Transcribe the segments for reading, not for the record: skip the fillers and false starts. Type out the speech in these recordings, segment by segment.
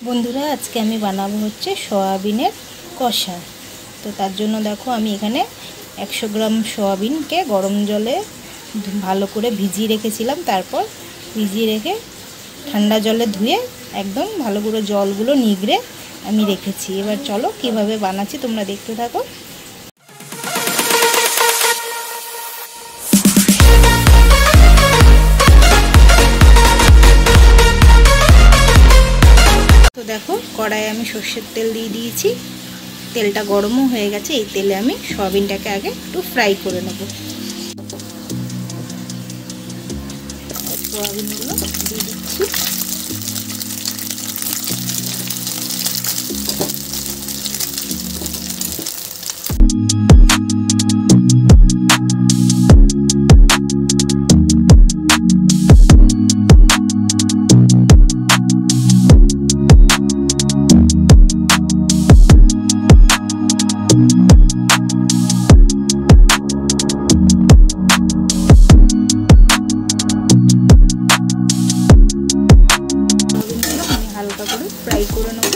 বন্ধুরা আজকে আমি বানাবো হচ্ছে সয়াবিনের কষা। তো তার জন্য দেখো আমি এখানে 100 গ্রাম সয়াবিনকে গরম জলে ভালো করে ভিজিয়ে রেখেছিলাম। তারপর ভিজিয়ে রেখে ঠান্ডা জলে ধুয়ে একদম ভালো করে জলগুলো নিগড়ে আমি রেখেছি। এবার চলো কিভাবে বানাচ্ছি তোমরা দেখতে থাকো। তো দেখো কড়াইয়ে আমি সর্ষের তেল দিয়ে দিয়েছি, তেলটা গরমও হয়ে গেছে। এই তেলে আমি সয়াবিনটাকে আগে একটু ফ্রাই করে নেব। সয়াবিনগুলো দিয়ে দিচ্ছি। হালকা করে ফ্রাই করে নেব।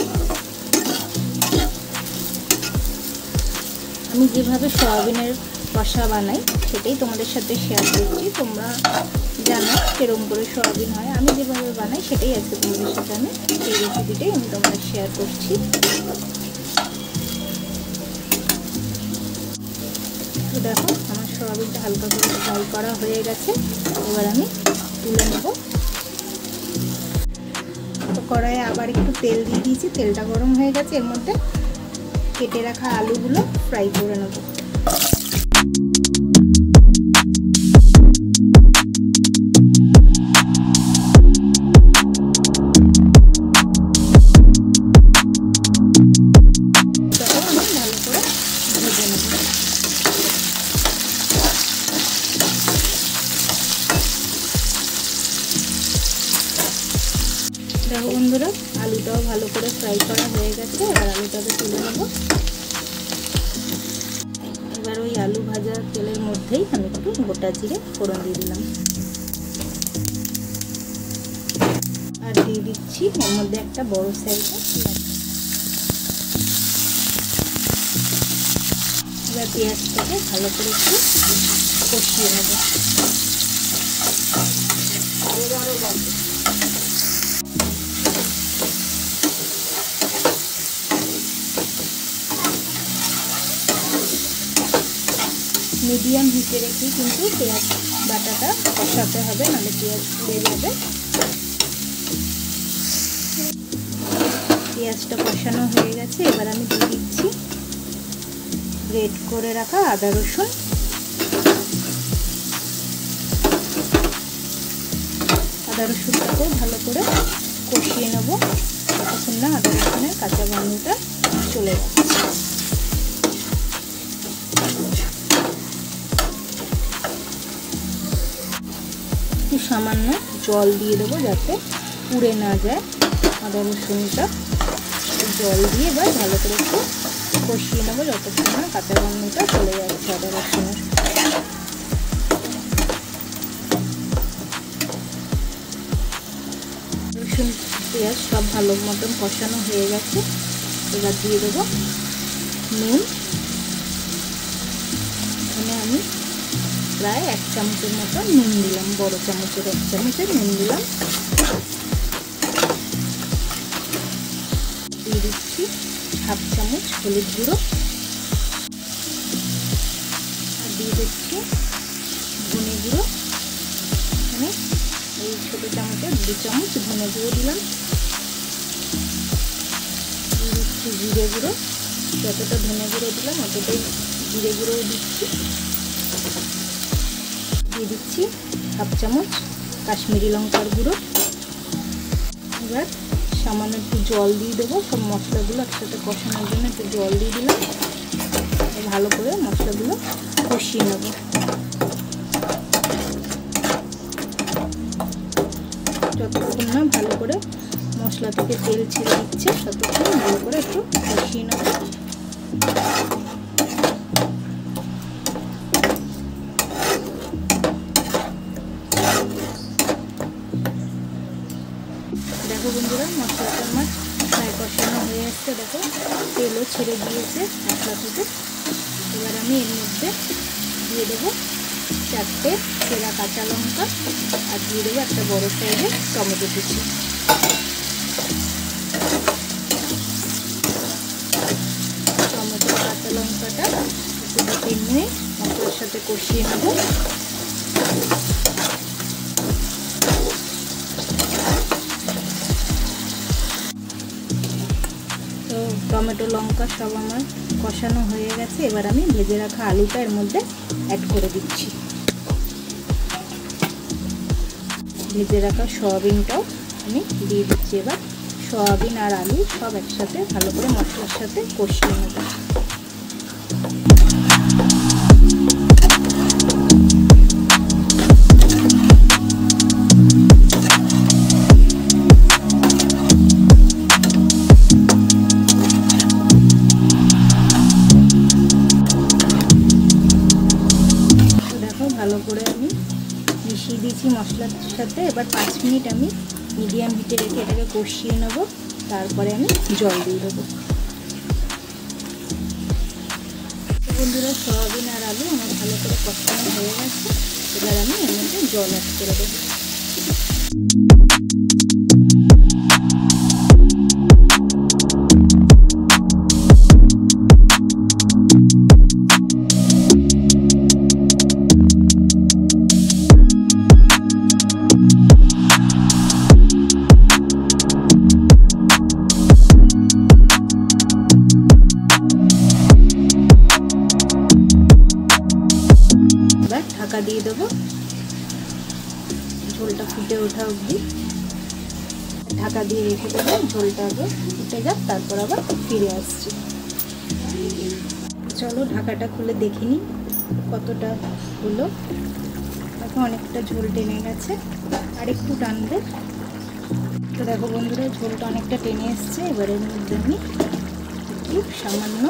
আমি যেভাবে সয়াবিনের কষা বানাই সেটাই তোমাদের সাথে শেয়ার করছি। তোমরা জানো সেরকম করে সয়াবিন হয়, আমি যেভাবে বানাই সেটাই আজকে তোমাদের সাথে আমি সেই রেসিপিটাই আমি তোমাদের শেয়ার করছি। তো দেখো আমার সয়াবিনটা হালকা করে ফ্রাই করা হয়ে গেছে, এবার আমি তুলে নেব। তো কড়াইয়ে আবার একটু তেল দিয়ে দিয়েছি, তেলটা গরম হয়ে গেছে। এর মধ্যে কেটে রাখা আলুগুলো ফ্রাই করে নেব। ভালো করে ভেজে নেব। দেখো বন্ধুরা আলুটাও ভালো করে ফ্রাই করা হয়ে গেছে, এবার আলুটাকে তুলে নেব। এবার ওই আলু ভাজা তেলের মধ্যেই আমি একটু গোটা জিরে ফোড়ন দিয়ে দিলাম, আর দিয়ে দিচ্ছি এর মধ্যে একটা বড় সাইজের পেঁয়াজ। এবার পেঁয়াজটাকে ভালো করে একটু কষিয়ে নেব। মিডিয়াম হিটে রেখে কিন্তু পেঁয়াজ বাটাটা কষাতে হবে, নাহলে পেঁয়াজ পুড়ে যাবে। পেঁয়াজটা কষানো হয়ে গেছে, এবার আমি দিয়ে দিচ্ছি গ্রেট করে রাখা আদা রসুন। আদা রসুনটাকেও ভালো করে কষিয়ে নেব যতক্ষণ না আদা রসুনের কাঁচা গন্ধটা চলে যাচ্ছে। একটু সামান্য জল দিয়ে দেবো যাতে পুড়ে না যায় আদা রসুনটা। জল দিয়ে এবার ভালো করে একটু কষিয়ে নেবো যতক্ষণ না কাঁচা গন্ধটা চলে যাচ্ছে আদা রসুনের। রসুন পেঁয়াজ সব ভালো মতন কষানো হয়ে গেছে, এবার দিয়ে দেবো নুন। এখানে আমি প্রায় 1 চামচের মতো নুন দিলাম, বড় চামচের 1 চামচের নুন দিলাম। দিয়ে দিচ্ছি 1/2 চামচ হলুদ গুঁড়ো, আর দিয়ে দিচ্ছি ধনে গুঁড়ো। এখানে এই ছোটো চামচের 2 চামচ ধনে গুঁড়ো দিলাম। দিয়ে দিচ্ছি জিরে গুঁড়ো, যতটা ধনে গুঁড়ো দিলাম অতটাই জিরে গুঁড়োও দিচ্ছি। দিয়ে দিচ্ছি 1/2 চামচ কাশ্মীরি লঙ্কার গুঁড়ো। এবার সামান্য একটু জল দিয়ে দেবো, সব মশলাগুলো একসাথে কষানোর জন্য একটু জল দিয়ে দিলাম। ভালো করে মশলাগুলো কষিয়ে নেব। যতক্ষণ না ভালো করে মশলা থেকে তেল ছেড়ে দিচ্ছে ততক্ষণ ভালো করে একটু কষিয়ে নেব। দেখো বন্ধুরা মশলাটা আমার প্রায় আসছে, দেখো তেলও ছেড়ে দিয়েছে মশলা থেকে। এবার আমি এর মধ্যে দিয়ে দেবো 4টে চেরা কাঁচা লঙ্কা আর দিয়ে দেবো একটা বড় সাইজের টমেটো কুচি। টমেটো কাঁচা লঙ্কাটা একটু 2-3 মিনিট মশলার সাথে কষিয়ে নেব। তো টমেটো লঙ্কা সব আমার কষানো হয়ে গেছে। এবার আমি ভেজে রাখা আলুটা এর মধ্যে অ্যাড করে দিচ্ছি। ভেজে রাখা সয়াবিনটাও আমি দিয়ে দিচ্ছি। এবার সয়াবিন আর আলু সব একসাথে ভালো করে মশলার সাথে কষিয়ে নেব। ভালো করে আমি মিশিয়ে দিয়েছি মশলার সাথে। এবার 5 মিনিট আমি মিডিয়াম হিটে রেখে এটাকে কষিয়ে নেব। তারপরে আমি জল দিয়ে দেবো। বন্ধুরা, সয়াবিন আর আলু আমার ভালো করে কষানো হয়ে গেছে। এবার আমি এর মধ্যে জল অ্যাড করে দেবো। ঢাকা দিয়ে দেবো ঝোলটা ফুটে ওঠা অবধি। ঢাকা দিয়ে রেখে দেবো, ঝোলটা আগে ফুটে যাক, তারপর আবার ফিরে আসছি। চলো ঢাকাটা খুলে দেখে নিই কতটা হলো। এখন অনেকটা ঝোল টেনে গেছে, আর একটু টানবে। তো দেখো বন্ধুরা, ঝোলটা অনেকটা টেনে এসছে। এবারের মধ্যে আমি একটু সামান্য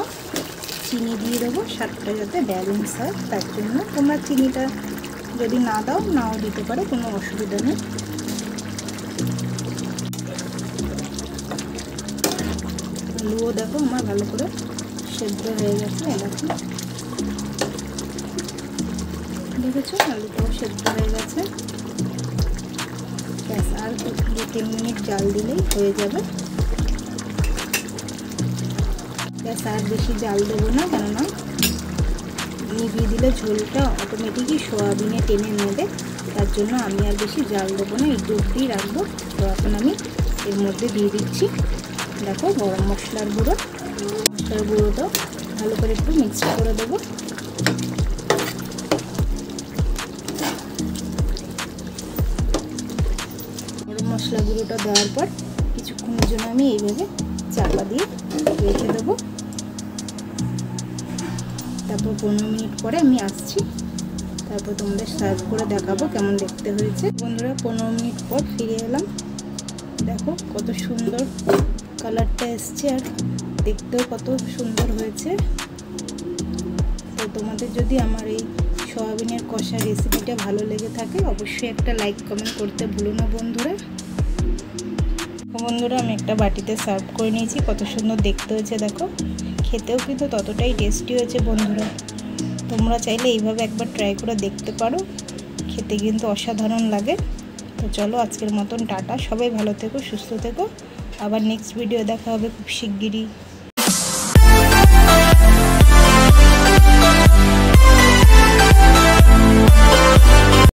চিনি দিয়ে দেবো, স্বাদটা যাতে ব্যালেন্স হয় তার জন্য। তোমরা চিনিটা যদি না দাও নাও দিতে পারো, কোনো অসুবিধা নেই। আলুও দেখো আমার ভালো করে সেদ্ধ হয়ে গেছে। দেখেছো আলুটাও সেদ্ধ হয়ে গেছে। ব্যাস, আর 2-3 মিনিট জাল দিলেই হয়ে যাবে। ব্যাস, আর বেশি জাল দেবো না, কেননা নিভিয়ে দিলে ঝোলটা অটোমেটিকই সয়াবিনে টেনে নেবে। তার জন্য আমি আর বেশি জাল দেবো না, একটু অবধিই রাখবো। তো এখন আমি এর মধ্যে দিয়ে দিচ্ছি দেখো গরম মশলার গুঁড়ো। মশলার গুঁড়োটাও ভালো করে একটু মিক্স করে দেবো। গরম মশলা গুঁড়োটা দেওয়ার পর কিছুক্ষণের জন্য আমি এইভাবে চাপা দিয়ে রেখে দেবো। তারপর 15 মিনিট পরে আমি আসছি, তারপর তোমাদের সার্ভ করে দেখাবো কেমন দেখতে হয়েছে। বন্ধুরা, 15 মিনিট পর ফিরে এলাম। দেখো কত সুন্দর কালারটা এসছে, আর দেখতেও কত সুন্দর হয়েছে। তো তোমাদের যদি আমার এই সয়াবিনের কষা রেসিপিটা ভালো লেগে থাকে, অবশ্যই একটা লাইক কমেন্ট করতে ভুলো না বন্ধুরা। বন্ধুরা, আমি একটা বাটিতে সার্ভ করে নিয়েছি। কত সুন্দর দেখতে হয়েছে দেখো, খেতেও কিন্তু ততটাই টেস্টি হয়েছে বন্ধুরা। তোমরা চাইলে এইভাবে একবার ট্রাই করে দেখতে পারো, খেতে কিন্তু অসাধারণ লাগে। তো চলো আজকের মতন টাটা, সবাই ভালো থেকো, সুস্থ থেকো। আবার নেক্সট ভিডিও দেখা হবে খুব শিগগিরই।